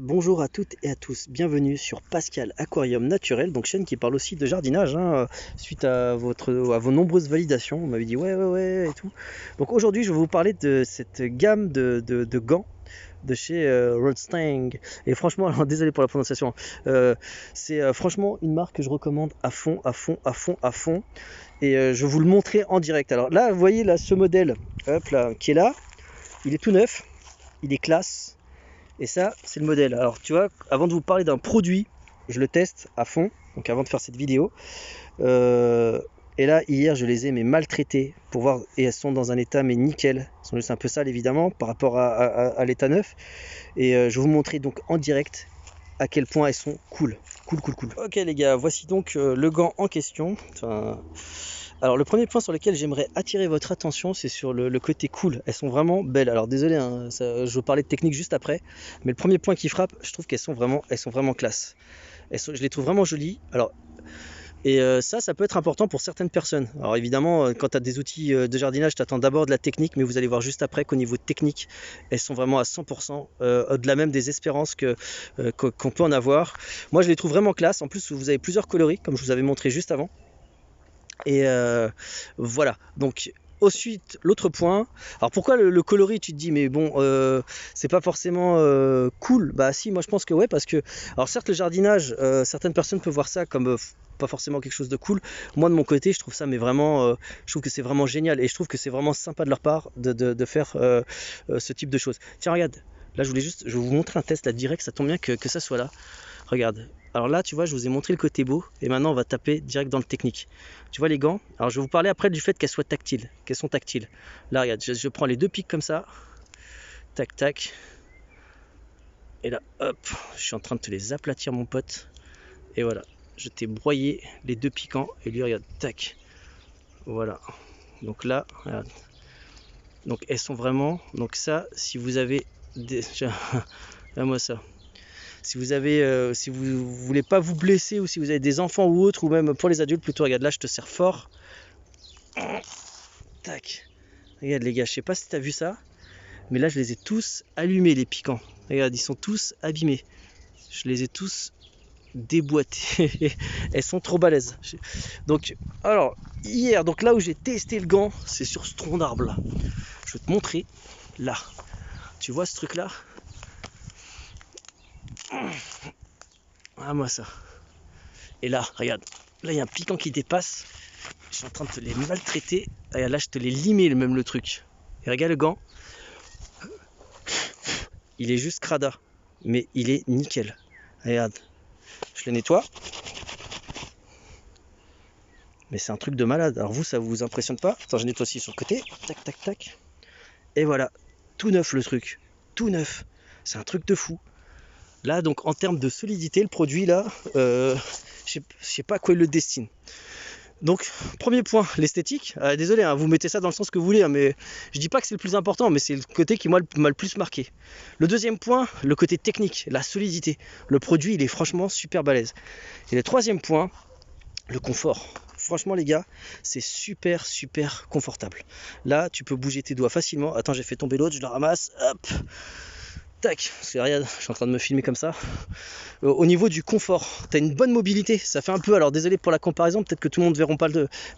Bonjour à toutes et à tous, bienvenue sur Pascal Aquarium Naturel, donc chaîne qui parle aussi de jardinage, suite à vos nombreuses validations. On m'avait dit ouais et tout. Donc aujourd'hui je vais vous parler de cette gamme de gants de chez Rodstang. Et franchement, alors, désolé pour la prononciation, c'est franchement une marque que je recommande à fond, à fond, à fond, à fond. Et je vais vous le montrer en direct. Alors là, vous voyez là, ce modèle, hop là, qui est là, il est tout neuf, il est classe. Et ça, c'est le modèle. Alors, tu vois, avant de vous parler d'un produit, je le teste à fond, donc avant de faire cette vidéo. Et là, hier, je les ai mais maltraités pour voir, et elles sont dans un état mais nickel. Elles sont juste un peu sales évidemment par rapport à l'état neuf. Et je vais vous montrer donc en direct à quel point elles sont cool. Cool. Ok les gars, voici donc le gant en question. Alors le premier point sur lequel j'aimerais attirer votre attention, c'est sur le côté cool. Elles sont vraiment belles. Alors désolé, je vais vous parler de technique juste après. Mais le premier point qui frappe, je trouve qu'elles sont vraiment classe. Je les trouve vraiment jolies. Alors, ça peut être important pour certaines personnes. Alors évidemment, quand tu as des outils de jardinage, tu attends d'abord de la technique, mais vous allez voir juste après qu'au niveau technique, elles sont vraiment à 100%, au-delà même des espérances qu'on peut en avoir. Moi, je les trouve vraiment classe. En plus, vous avez plusieurs coloris, comme je vous avais montré juste avant. Et voilà, donc ensuite l'autre point, alors pourquoi le coloris, tu te dis mais bon c'est pas forcément cool. Bah si, moi je pense que ouais, parce que alors certes le jardinage, certaines personnes peuvent voir ça comme pas forcément quelque chose de cool. Moi de mon côté je trouve ça mais vraiment je trouve que c'est vraiment génial, et je trouve que c'est vraiment sympa de leur part de faire ce type de choses. Tiens regarde, là je vais vous montrer un test là direct, ça tombe bien que ça soit là. Regarde, alors là tu vois, je vous ai montré le côté beau, et maintenant on va taper direct dans le technique. Tu vois les gants, alors je vais vous parler après du fait qu'elles sont tactiles. Là regarde, je prends les deux pics comme ça, tac tac, et là hop, je suis en train de te les aplatir mon pote, et voilà, je t'ai broyé les deux piquants, et lui regarde, tac, voilà. Donc là, regarde. Donc elles sont vraiment, donc ça, si vous avez des, moi ça. Si vous voulez pas vous blesser, ou si vous avez des enfants ou autres, ou même pour les adultes plutôt, regarde là je te serre fort. Tac. Regarde les gars, je sais pas si tu as vu ça, mais là je les ai tous allumés les piquants. Regarde, ils sont tous abîmés. Je les ai tous déboîtés. Elles sont trop balèzes. Donc, alors, hier, donc là où j'ai testé le gant, c'est sur ce tronc d'arbre là. Je vais te montrer. Là. Tu vois ce truc là? Ah moi ça. Et là, regarde. Là il y a un piquant qui dépasse. Je suis en train de te les maltraiter. Regarde, là je te l'ai limé même le truc. Et regarde le gant. Il est juste crada, mais il est nickel. Regarde, je le nettoie. Mais c'est un truc de malade. Alors vous, ça vous impressionne pas? Attends, je nettoie aussi sur le côté. Tac, tac, tac. Et voilà, tout neuf le truc. Tout neuf. C'est un truc de fou. Là, donc en termes de solidité, le produit là, je sais pas à quoi il le destine. Donc, premier point, l'esthétique. Désolé, vous mettez ça dans le sens que vous voulez, mais je dis pas que c'est le plus important, mais c'est le côté qui m'a le plus marqué. Le deuxième point, le côté technique, la solidité. Le produit, il est franchement super balèze. Et le troisième point, le confort. Franchement les gars, c'est super confortable. Là, tu peux bouger tes doigts facilement. Attends, j'ai fait tomber l'autre, je le ramasse. Hop. Tac, parce que regarde, je suis en train de me filmer comme ça. Au niveau du confort, tu as une bonne mobilité. Ça fait un peu, alors désolé pour la comparaison, peut-être que tout le monde ne verra pas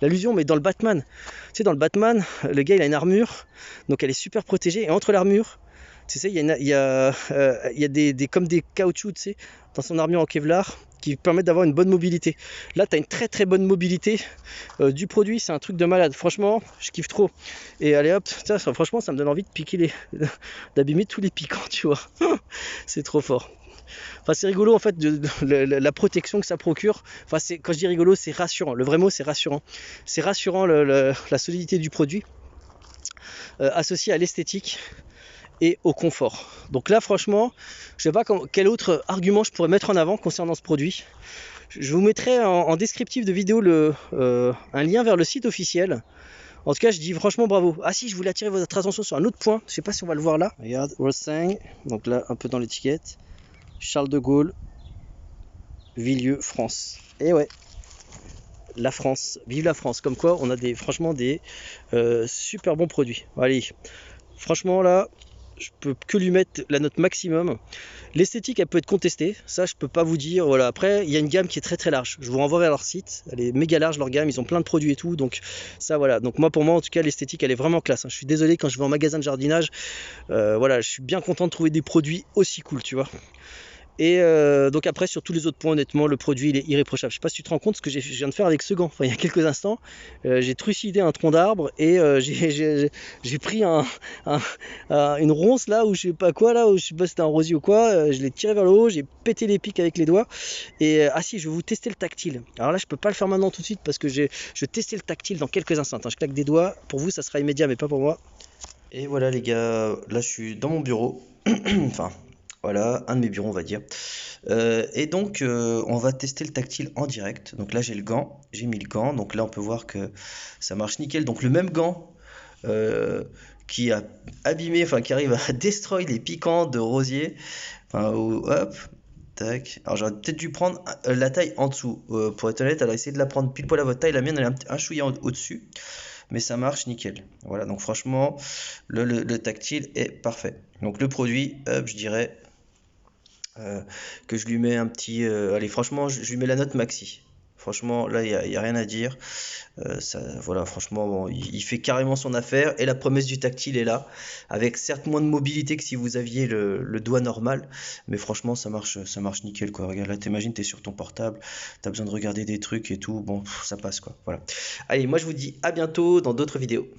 l'allusion, mais dans le Batman, tu sais, dans le Batman, le gars il a une armure, donc elle est super protégée, et entre l'armure, tu sais, il y a comme des caoutchoucs, tu sais, dans son armure en Kevlar, qui permettent d'avoir une bonne mobilité. Là, tu as une très bonne mobilité du produit, c'est un truc de malade. Franchement, je kiffe trop. Et allez hop, franchement, ça me donne envie de piquer d'abîmer tous les piquants, tu vois. C'est trop fort. Enfin, c'est rigolo en fait la protection que ça procure. Enfin, quand je dis rigolo, c'est rassurant. Le vrai mot, c'est rassurant. C'est rassurant la solidité du produit, associé à l'esthétique et au confort. Donc là franchement, je sais pas quel autre argument je pourrais mettre en avant concernant ce produit. Je vous mettrai en descriptif de vidéo un lien vers le site officiel. En tout cas, je dis franchement bravo. Ah si, je voulais attirer votre attention sur un autre point. Je sais pas si on va le voir là. Regarde, Rodstang. Donc là, un peu dans l'étiquette. Charles de Gaulle, Villedieu, France. Et ouais, la France. Vive la France. Comme quoi, on a franchement des super bons produits. Allez, franchement là, je peux que lui mettre la note maximum. L'esthétique, elle peut être contestée, ça je peux pas vous dire. Voilà. Après, il y a une gamme qui est très très large. Je vous renvoie vers leur site, elle est méga large leur gamme, ils ont plein de produits et tout. Donc ça voilà. Donc moi pour moi en tout cas l'esthétique elle est vraiment classe, hein. Je suis désolé quand je vais en magasin de jardinage, voilà, je suis bien content de trouver des produits aussi cool, tu vois. Et donc après sur tous les autres points honnêtement le produit il est irréprochable. Je sais pas si tu te rends compte ce que je viens de faire avec ce gant, enfin il y a quelques instants, j'ai trucidé un tronc d'arbre et j'ai pris un- une ronce là ou je sais pas quoi là, ou je sais pas si c'était un rosier ou quoi, je l'ai tiré vers le haut, j'ai pété les pics avec les doigts et ah si je vais vous tester le tactile. Alors là je peux pas le faire maintenant tout de suite parce que je vais tester le tactile dans quelques instants, hein. Je claque des doigts, pour vous ça sera immédiat mais pas pour moi. Et voilà les gars, là je suis dans mon bureau, enfin voilà, un de mes bureaux on va dire. Et donc on va tester le tactile en direct. Donc là j'ai le gant, j'ai mis le gant, donc là on peut voir que ça marche nickel. Donc le même gant euh, qui a abîmé, enfin qui arrive à destroy les piquants de rosier. Enfin hop, tac. Alors j'aurais peut-être dû prendre la taille en dessous, pour être honnête. Alors essayez de la prendre pile poil à votre taille, la mienne elle est un chouïa au-dessus mais ça marche nickel. Voilà, donc franchement, le tactile est parfait. Donc le produit, hop, je dirais euh, que je lui mets un petit... allez, franchement, je lui mets la note maxi. Franchement, là, il y a rien à dire. Ça, voilà, franchement, bon, il fait carrément son affaire. Et la promesse du tactile est là. Avec certes moins de mobilité que si vous aviez le doigt normal. Mais franchement, ça marche nickel, quoi. Regarde, là, t'imagines, t'es sur ton portable. T'as besoin de regarder des trucs et tout. Bon, ça passe, quoi. Voilà. Allez, moi, je vous dis à bientôt dans d'autres vidéos.